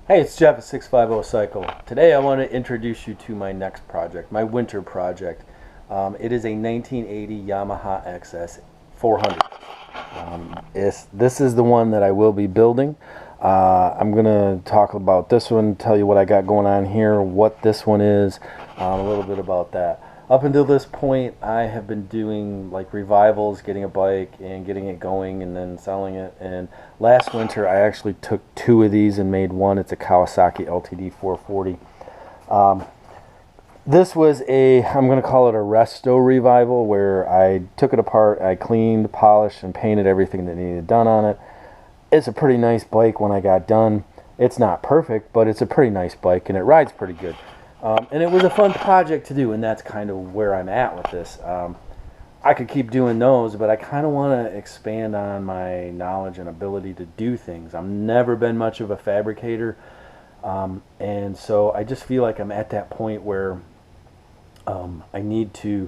Hey, it's Jeff at 650 Cycle. Today I want to introduce you to my next project, my winter project. It is a 1980 Yamaha XS400. This is the one that I will be building. I'm going to talk about this one, tell you what I got going on here, what this one is, a little bit about that. Up until this point, I have been doing like revivals, getting a bike and getting it going and then selling it. And last winter, I actually took two of these and made one. It's a Kawasaki LTD 440. This was I'm going to call it a resto revival, where I took it apart, I cleaned, polished, and painted everything that needed done on it. It's a pretty nice bike when I got done. It's not perfect, but it's a pretty nice bike, and it rides pretty good. And it was a fun project to do, and that's kind of where I'm at with this. I could keep doing those, but I kind of want to expand on my knowledge and ability to do things. I've never been much of a fabricator, and so I just feel like I'm at that point where I need to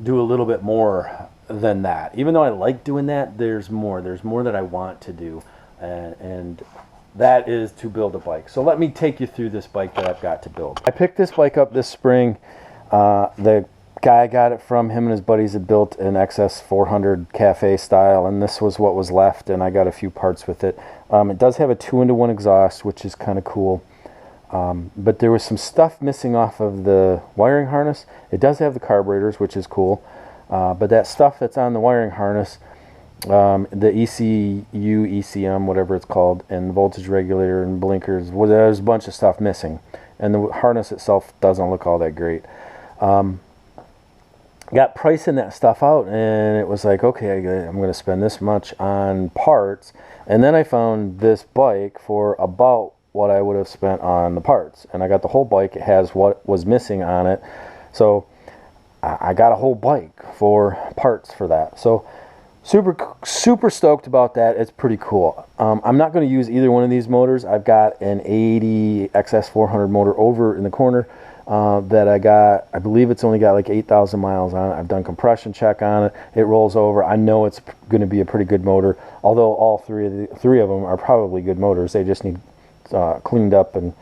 do a little bit more than that. Even though I like doing that, there's more. There's more that I want to do, and that is to build a bike. So let me take you through this bike that I've got to build. I picked this bike up this spring. The guy I got it from, him and his buddies had built an XS400 cafe style, and this was what was left, and I got a few parts with it. It does have a 2-into-1 exhaust, which is kind of cool. But there was some stuff missing off of the wiring harness. It does have the carburetors, which is cool. But that stuff that's on the wiring harness, the ECU, ECM, whatever it's called, and the voltage regulator and blinkers, well, there's a bunch of stuff missing. And the harness itself doesn't look all that great. Got pricing that stuff out, and it was like, okay, I'm going to spend this much on parts. And then I found this bike for about what I would have spent on the parts. And I got the whole bike. It has what was missing on it. So I got a whole bike for parts for that. So super stoked about that. It's pretty cool. I'm not going to use either one of these motors. I've got an 80 XS400 motor over in the corner that I got. I believe it's only got like 8,000 miles on it. I've done compression check on it. It rolls over. I know it's going to be a pretty good motor, although all three of them are probably good motors. They just need cleaned up and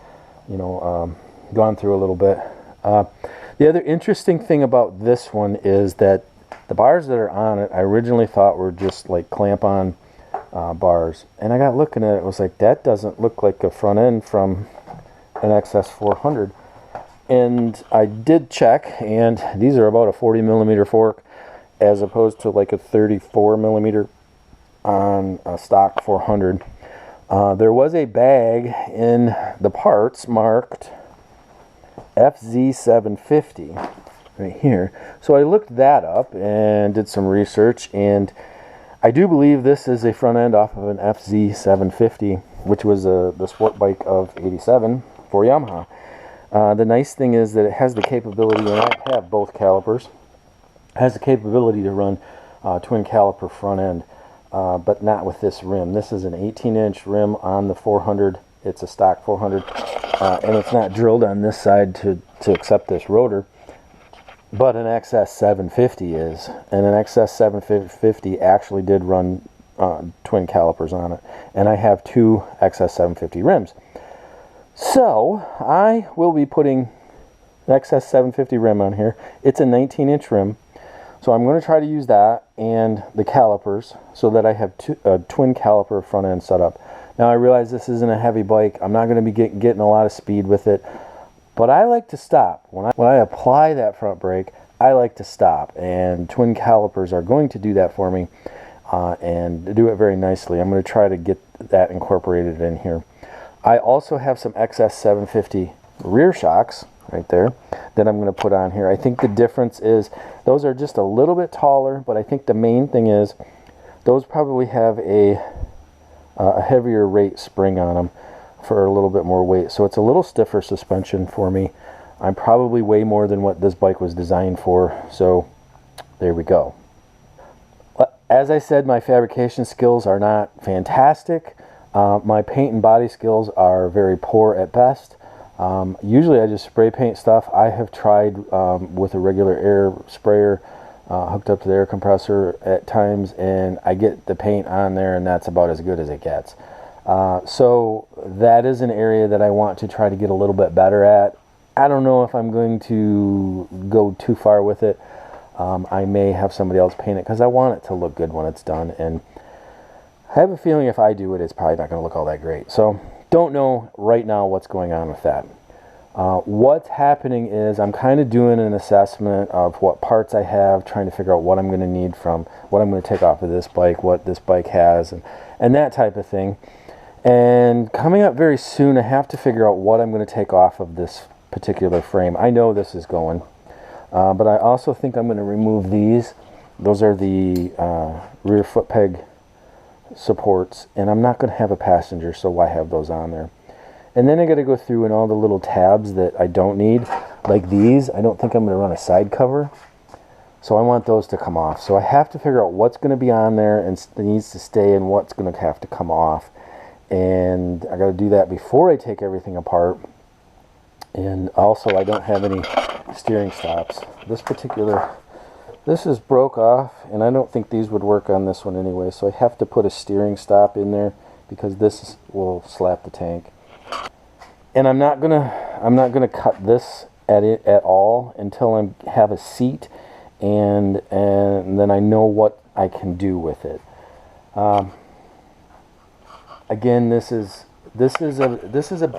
gone through a little bit. The other interesting thing about this one is that the bars that are on it, I originally thought were just like clamp-on bars. And I got looking at it, was like, that doesn't look like a front end from an XS400. And I did check, and these are about a 40 millimeter fork as opposed to like a 34 millimeter on a stock 400. There was a bag in the parts marked FZ750 right here. So I looked that up and did some research, and I do believe this is a front end off of an FZ750, which was the sport bike of '87 for Yamaha. The nice thing is that it has the capability, and I have both calipers, it has the capability to run twin caliper front end, but not with this rim. This is an 18-inch rim on the 400. It's a stock 400, and it's not drilled on this side to accept this rotor. But an XS750 is, and an XS750 actually did run twin calipers on it. And I have two XS750 rims. So I will be putting an XS750 rim on here. It's a 19-inch rim. So I'm going to try to use that and the calipers so that I have a twin caliper front end set up. Now I realize this isn't a heavy bike. I'm not going to be getting a lot of speed with it. But I like to stop. When I apply that front brake, I like to stop. And twin calipers are going to do that for me and do it very nicely. I'm going to try to get that incorporated in here. I also have some XS750 rear shocks right there that I'm going to put on here. I think the difference is those are just a little bit taller, but I think the main thing is those probably have a heavier rate spring on them for a little bit more weight. So it's a little stiffer suspension for me. I'm probably way more than what this bike was designed for. So there we go. As I said, my fabrication skills are not fantastic. My paint and body skills are very poor at best. Usually I just spray paint stuff. I have tried with a regular air sprayer hooked up to the air compressor at times, and I get the paint on there, and that's about as good as it gets. So that is an area that I want to try to get a little bit better at. I don't know if I'm going to go too far with it. I may have somebody else paint it because I want it to look good when it's done, and I have a feeling if I do it, it's probably not going to look all that great. So don't know right now what's going on with that. What's happening is I'm kind of doing an assessment of what parts I have, trying to figure out what I'm going to need from what I'm going to take off of this bike, what this bike has, and that type of thing. And coming up very soon, I have to figure out what I'm going to take off of this particular frame. I know this is going, but I also think I'm going to remove these. Those are the rear foot peg supports, and I'm not going to have a passenger, so why have those on there? And then I got to go through and all the little tabs that I don't need, like these. I don't think I'm going to run a side cover, so I want those to come off. So I have to figure out what's going to be on there and needs to stay and what's going to have to come off. And I got to do that before I take everything apart. And also I don't have any steering stops. This is broke off, and I don't think these would work on this one anyway, so I have to put a steering stop in there because this will slap the tank. And I'm not gonna cut this at all until I have a seat, and then I know what I can do with it. Again, this is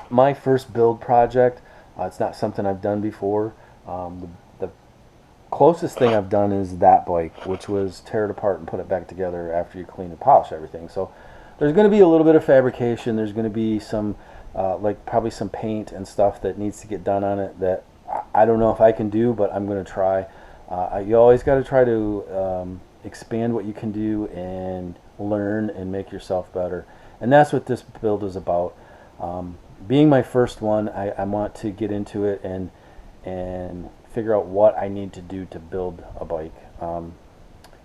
my first build project. It's not something I've done before. The closest thing I've done is that bike, which was tear it apart and put it back together after you clean and polish everything. So there's going to be a little bit of fabrication. There's going to be some, like probably some paint and stuff that needs to get done on it that I don't know if I can do, but I'm going to try. You always got to try to expand what you can do and learn and make yourself better. And that's what this build is about. Being my first one, I want to get into it and figure out what I need to do to build a bike.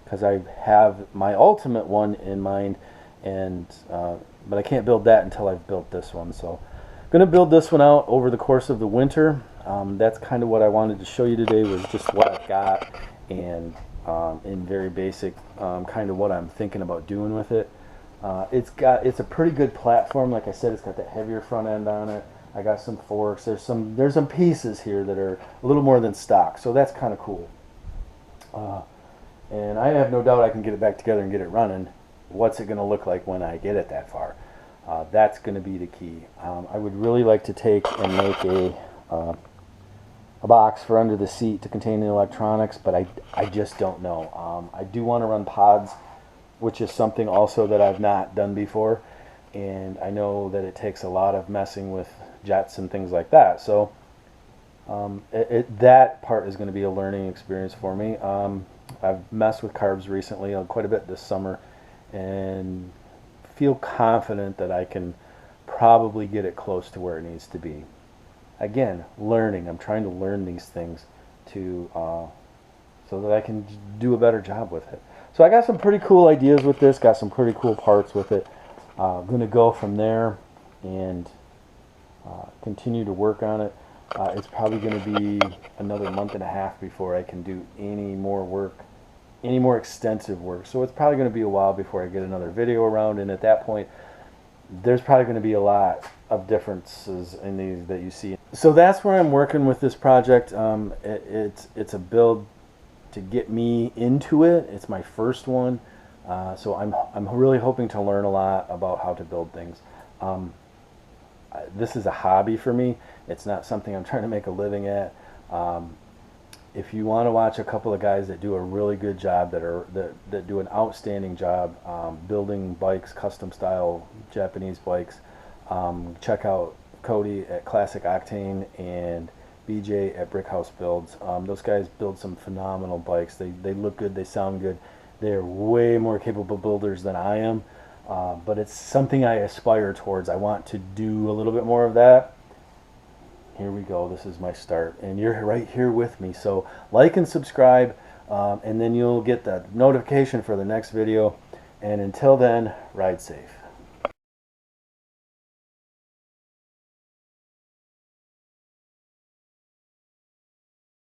Because I have my ultimate one in mind, and but I can't build that until I've built this one. So I'm going to build this one out over the course of the winter. That's kind of what I wanted to show you today, was just what I've got, and in very basic kind of what I'm thinking about doing with it. It's a pretty good platform. Like I said, it's got that heavier front end on it. I got some forks. There's some pieces here that are a little more than stock, so that's kind of cool. And I have no doubt I can get it back together and get it running. What's it going to look like when I get it that far? That's going to be the key. I would really like to take and make a box for under the seat to contain the electronics, but I just don't know. I do want to run pods, which is something also that I've not done before, and I know that it takes a lot of messing with jets and things like that. So that part is going to be a learning experience for me. I've messed with carbs recently, quite a bit this summer, and feel confident that I can probably get it close to where it needs to be. Again, learning. I'm trying to learn these things to so that I can do a better job with it. So I got some pretty cool ideas with this, got some pretty cool parts with it. I'm going to go from there and continue to work on it. It's probably going to be another month and a half before I can do any more work, any more extensive work. So it's probably going to be a while before I get another video around, and at that point there's probably going to be a lot of differences in these that you see. So that's where I'm working with this project. It's a build to get me into it. It's my first one, so I'm really hoping to learn a lot about how to build things. This is a hobby for me. It's not something I'm trying to make a living at. If you want to watch a couple of guys that do a really good job, that do an outstanding job building bikes, custom style Japanese bikes, check out Cody at Classic Octane and BJ at Brickhouse Builds. Those guys build some phenomenal bikes. They look good, they sound good. They're way more capable builders than I am, but it's something I aspire towards. I want to do a little bit more of that. Here we go. This is my start, and you're right here with me. So like and subscribe, and then you'll get the notification for the next video. And until then, ride safe.